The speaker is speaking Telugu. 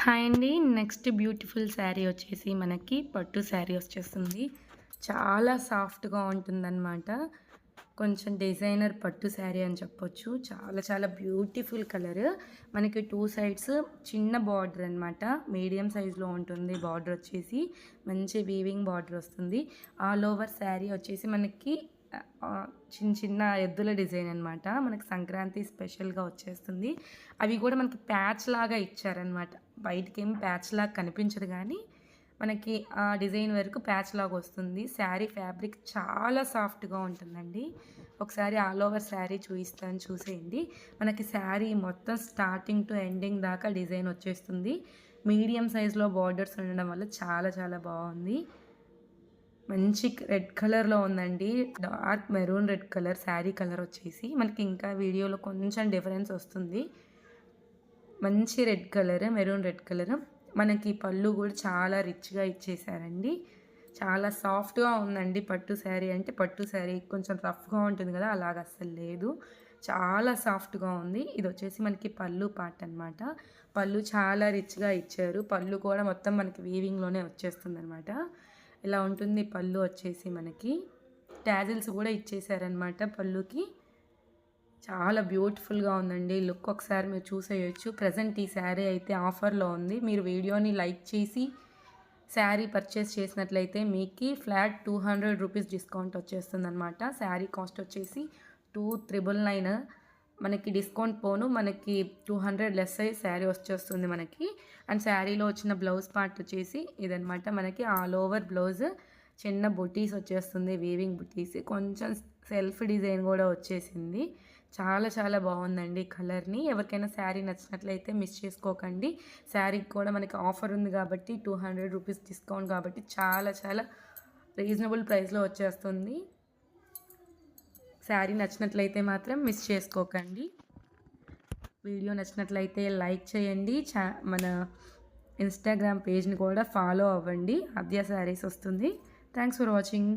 హాయ్ అండి. నెక్స్ట్ బ్యూటిఫుల్ శారీ వచ్చేసి మనకి పట్టు శారీ వచ్చేస్తుంది. చాలా సాఫ్ట్‌గా ఉంటుందనమాట. కొంచెం డిజైనర్ పట్టు శారీ అని చెప్పొచ్చు. చాలా చాలా బ్యూటిఫుల్ కలర్. మనకి 2 సైడ్స్ చిన్న బార్డర్ అనమాట. మీడియం సైజ్‌లో ఉంటుంది బార్డర్ వచ్చేసి. మంచి వీవింగ్ బార్డర్ వస్తుంది. ఆల్ ఓవర్ శారీ వచ్చేసి మనకి చిన్న చిన్న ఎద్దుల డిజైన్ అనమాట. మనకి సంక్రాంతి స్పెషల్‌గా వచ్చేస్తుంది. అవి కూడా మనకి ప్యాచ్ లాగా ఇచ్చారనమాట. బయటికేమి ప్యాచ్ లాగా కనిపించదు గానీ, మనకి ఆ డిజైన్ వరకు ప్యాచ్ లాగా వస్తుంది. శారీ ఫ్యాబ్రిక్ చాలా సాఫ్ట్‌గా ఉంటుందండి. ఒకసారి ఆల్ ఓవర్ శారీ చూయిస్తాను చూసేయండి. మనకి శారీ మొత్తం స్టార్టింగ్ టు ఎండింగ్ దాకా డిజైన్ వచ్చేస్తుంది. మీడియం సైజ్‌లో బార్డర్స్ ఉండడం వల్ల చాలా చాలా బావుంది. మంచి రెడ్ కలర్‌లో ఉందండి. Dark maroon red colour sari colour వచ్చేసి. మనకి ఇంకా వీడియోలో కొంచెం డిఫరెన్స్ వస్తుంది. మంచి red colour, maroon red colour. మనకి పళ్ళు కూడా చాలా రిచ్‌గా ఇచ్చేసారండి. చాలా సాఫ్ట్‌గా ఉందండి పట్టు శారీ అంటే. పట్టు శారీ కొంచెం రఫ్‌గా ఉంటుంది కదా! అలాగ అస్సలు లేదు. చాలా సాఫ్ట్‌గా ఉంది. ఇదొచ్చేసి మనకి పళ్ళు పార్ట్ అనమాట. పళ్ళు చాలా రిచ్‌గా ఇచ్చారు. పళ్ళు కూడా మొత్తం మనకి వీవింగ్‌లోనే వచ్చేస్తుందనమాట. ఇలా ఉంటుంది పళ్ళు వచ్చేసి మనకి. టాజిల్స్ కూడా ఇచ్చేసారనమాట పళ్ళుకి. చాలా బ్యూటిఫుల్‌గా ఉందండి. లుక్ ఒకసారి మీరు చూసేయొచ్చు. ప్రెజెంట్ ఈ శారీ అయితే ఆఫర్‌లో ఉంది. మీరు వీడియోని లైక్ చేసి శారీ పర్చేస్ చేసినట్లయితే మీకి ఫ్లాట్ 200 రూపీస్ డిస్కౌంట్ వచ్చేస్తుందనమాట. శారీ కాస్ట్ వచ్చేసి 2,999 మనకి డిస్కౌంట్ పోను మనకి 200 లెస్ అయ్యి శారీ వచ్చేస్తుంది మనకి. అండ్ శారీలో వచ్చిన బ్లౌజ్ పార్ట్ వచ్చేసి ఇదనమాట. మనకి ఆల్ ఓవర్ బ్లౌజ్ చిన్న బుటీస్ వచ్చేస్తుంది. వీవింగ్ బుటీస్. కొంచెం సెల్ఫ్ డిజైన్ కూడా వచ్చేసింది. చాలా చాలా బాగుందండి కలర్‌ని. ఎవరికైనా శారీ నచ్చినట్లయితే మిస్ చేసుకోకండి. శారీకి కూడా మనకి ఆఫర్ ఉంది కాబట్టి 200 రూపీస్ డిస్కౌంట్ కాబట్టి చాలా చాలా రీజనబుల్ ప్రైస్‌లో వచ్చేస్తుంది. శారీ నచ్చినట్లయితే మాత్రం మిస్ చేసుకోకండి. వీడియో నచ్చినట్లయితే లైక్ చేయండి. మన ఇన్‌స్టాగ్రామ్ పేజ్‌ని కూడా ఫాలో అవ్వండి. ఆద్య శారీస్ వస్తుంది. Thanks for watching.